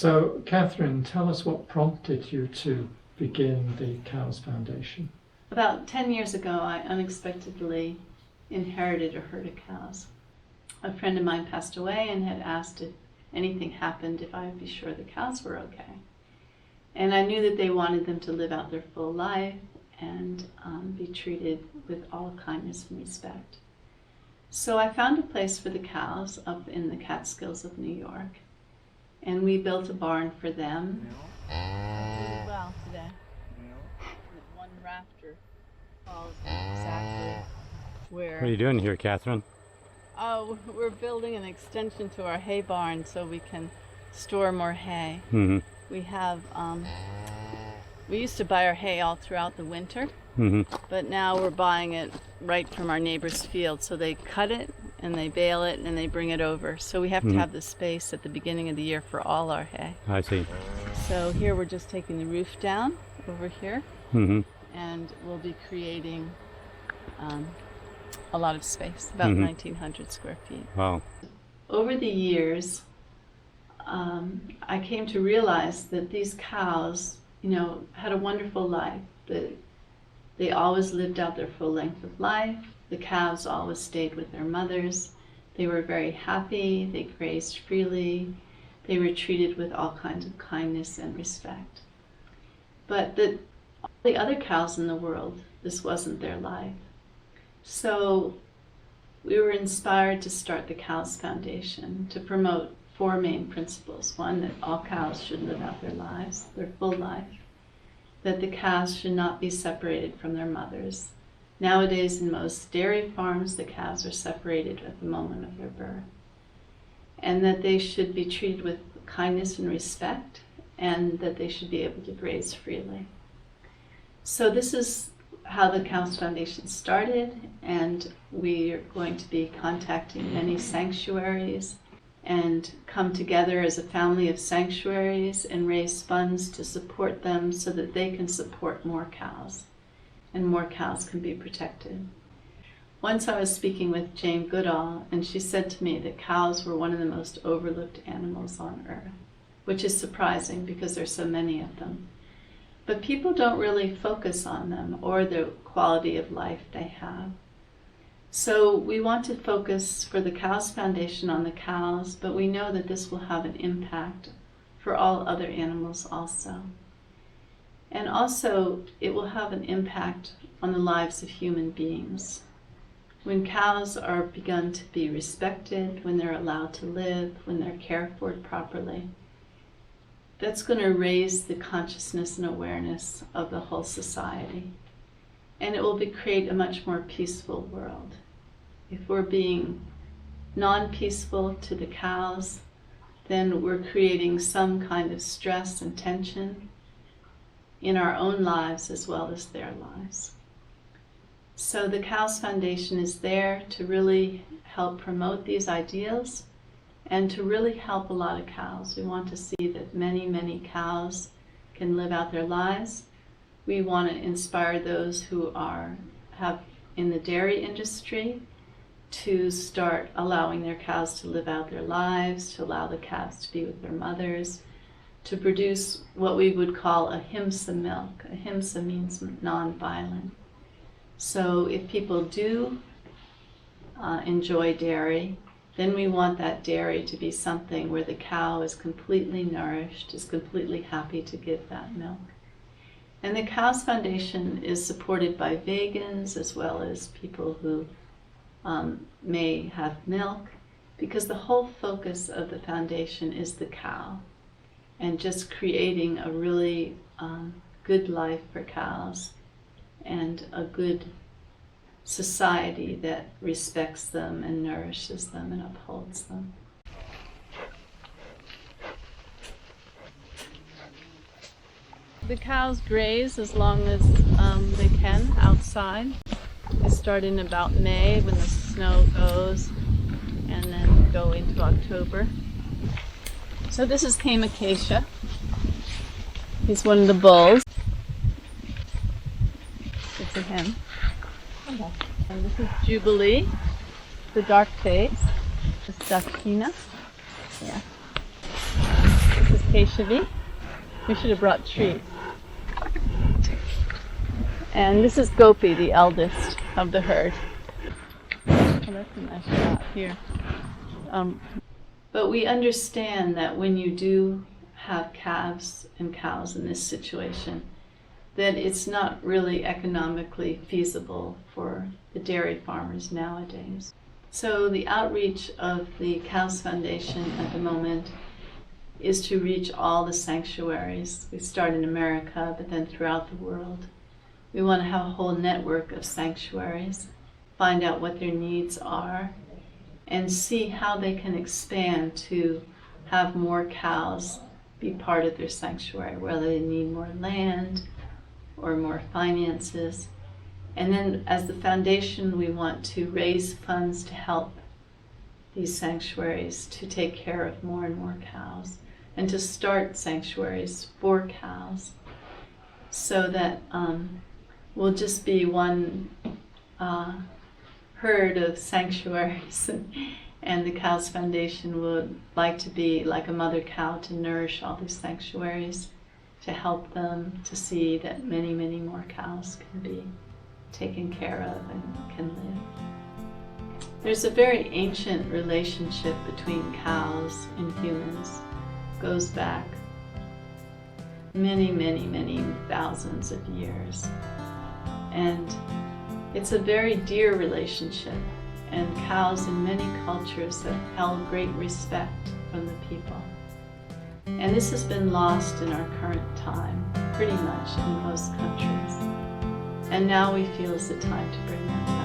So, Katherine, tell us what prompted you to begin the CALVES Foundation. About 10 years ago, I unexpectedly inherited a herd of cows. A friend of mine passed away and had asked if anything happened, if I would be sure the cows were okay. And I knew that they wanted them to live out their full life and be treated with all kindness and respect. So I found a place for the cows up in the Catskills of New York, and we built a barn for them. Really well today. One rafter falls exactly where... What are you doing here, Katherine? Oh, we're building an extension to our hay barn so we can store more hay. Mm-hmm. We have, we used to buy our hay all throughout the winter, but now we're buying it right from our neighbor's field. So they cut it and they bale it and they bring it over. So we have to have the space at the beginning of the year for all our hay. I see. So here we're just taking the roof down over here, and we'll be creating a lot of space, about 1,900 square feet. Wow. Over the years, I came to realize that these cows, you know, had a wonderful life. They always lived out their full length of life. The calves always stayed with their mothers. They were very happy. They grazed freely. They were treated with all kinds of kindness and respect. But all the other cows in the world, this wasn't their life. So we were inspired to start the CALVES Foundation to promote 4 main principles. One, that all cows should live out their lives, their full life. That the calves should not be separated from their mothers. Nowadays, in most dairy farms, the calves are separated at the moment of their birth. And that they should be treated with kindness and respect, and that they should be able to graze freely. So this is how the CALVES Foundation started, and we are going to be contacting many sanctuaries and come together as a family of sanctuaries and raise funds to support them so that they can support more cows and more cows can be protected. Once I was speaking with Jane Goodall, and she said to me that cows were one of the most overlooked animals on earth, which is surprising because there's so many of them. But people don't really focus on them or the quality of life they have. So we want to focus for the CALVES Foundation on the cows, but we know that this will have an impact for all other animals also. And also it will have an impact on the lives of human beings. When cows are begun to be respected, when they're allowed to live, when they're cared for properly, that's going to raise the consciousness and awareness of the whole society. And it will create a much more peaceful world. If we're being non-peaceful to the cows, then we're creating some kind of stress and tension in our own lives as well as their lives. So the CALVES Foundation is there to really help promote these ideals and to really help a lot of cows. We want to see that many, many cows can live out their lives. We want to inspire those who have in the dairy industry to start allowing their cows to live out their lives, to allow the calves to be with their mothers, to produce what we would call ahimsa milk. Ahimsa means non-violent. So if people do enjoy dairy, then we want that dairy to be something where the cow is completely nourished, is completely happy to give that milk. And the CALVES Foundation is supported by vegans as well as people who may have milk, because the whole focus of the foundation is the cow and just creating a really good life for cows and a good society that respects them and nourishes them and upholds them. The cows graze as long as they can outside. They start in about May when the snow goes, and then go into October. So this is Tame Acacia. He's one of the bulls. This is him. And this is Jubilee, the dark face. This is Dakina. Yeah. This is Hey, Shavi, we should have brought treats. And this is Gopi, the eldest of the herd. Oh, that's a nice shot here. But we understand that when you do have calves and cows in this situation, that it's not really economically feasible for the dairy farmers nowadays. So the outreach of the CALVES Foundation at the moment is to reach all the sanctuaries. We start in America, but then throughout the world. We want to have a whole network of sanctuaries, find out what their needs are, and see how they can expand to have more cows be part of their sanctuary, whether they need more land or more finances. And then as the foundation, we want to raise funds to help these sanctuaries to take care of more and more cows and to start sanctuaries for cows so that we'll just be one herd of sanctuaries and the CALVES Foundation would like to be like a mother cow to nourish all these sanctuaries, to help them to see that many, many more cows can be taken care of and can live. There's a very ancient relationship between cows and humans. It goes back many, many, many thousands of years. And it's a very dear relationship, and cows in many cultures have held great respect from the people. And this has been lost in our current time, pretty much in most countries. And now we feel is the time to bring that back.